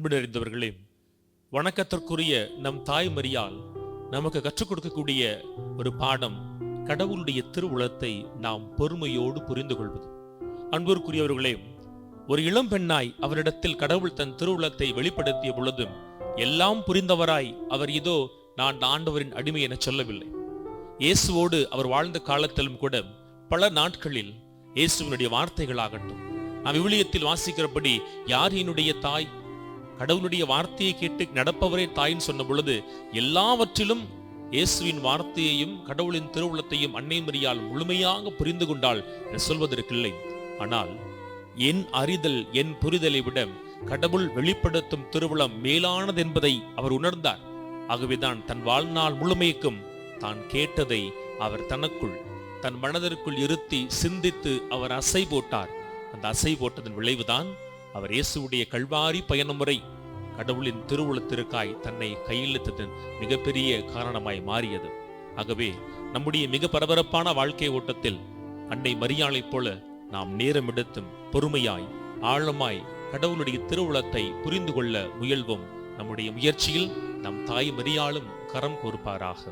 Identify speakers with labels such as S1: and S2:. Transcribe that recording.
S1: அன்பு நிறைந்தவர்களே, வணக்கத்திற்குரிய நம் தாய் மரியாள் நமக்கு கற்றுக் கொடுக்கக்கூடிய ஒரு பாடம், கடவுளுடைய திருவுளத்தை நாம் பொறுமையோடு புரிந்து கொள்வது. அன்புக்குரியவர்களே, ஒரு இளம் பெண்ணாய் அவரிடத்தில் கடவுள் தன் திருவுளத்தை வெளிப்படுத்திய பொழுது எல்லாம் புரிந்தவராய் அவர் இதோ நான் ஆண்டவரின் அடிமை என சொல்லவில்லை. இயேசுவோடு அவர் வாழ்ந்த காலத்திலும் கூட பல நாட்களில் இயேசுவினுடைய வார்த்தைகளாகட்டும், நாம் விவிலியத்தில் வாசிக்கிறபடி யார் என்னுடைய தாய், கடவுளுடைய வார்த்தையை கேட்டு நடப்பவரே தாயின்னு சொன்ன பொழுது எல்லாவற்றிலும் இயேசுவின் வார்த்தையையும் கடவுளின் திருவுளத்தையும் அன்னை மரியாள் முழுமையாக புரிந்து கொண்டாள் என சொல்வதற்கில்லை. ஆனால் என் அறிதல், என் புரிதலை விட கடவுள் வெளிப்படுத்தும் திருவுளம் மேலானது என்பதை அவர் உணர்ந்தார். ஆகவேதான் தன் வாழ்நாள் முழுமைக்கும் தான் கேட்டதை அவர் தனக்குள் தன் மனதிற்குள் இருத்தி சிந்தித்து அவர் அசை போட்டார். அந்த அசை போட்டதன் விளைவுதான் அவர் இயேசுடைய கல்வாரி பயணமுறை கடவுளின் திருவுளத்திற்காய் தன்னை கையெழுத்ததன் மிகப்பெரிய காரணமாய் மாறியது. ஆகவே நம்முடைய மிக பரபரப்பான வாழ்க்கை ஓட்டத்தில் அன்னை மரியாளைப் போல நாம் நேரம் எடுத்தும் பொறுமையாய் ஆழமாய் கடவுளுடைய திருவுளத்தை புரிந்து கொள்ள முயல்வோம். நம்முடைய முயற்சியில் நம் தாய் மரியாளும் கரம் கோர்ப்பாராக.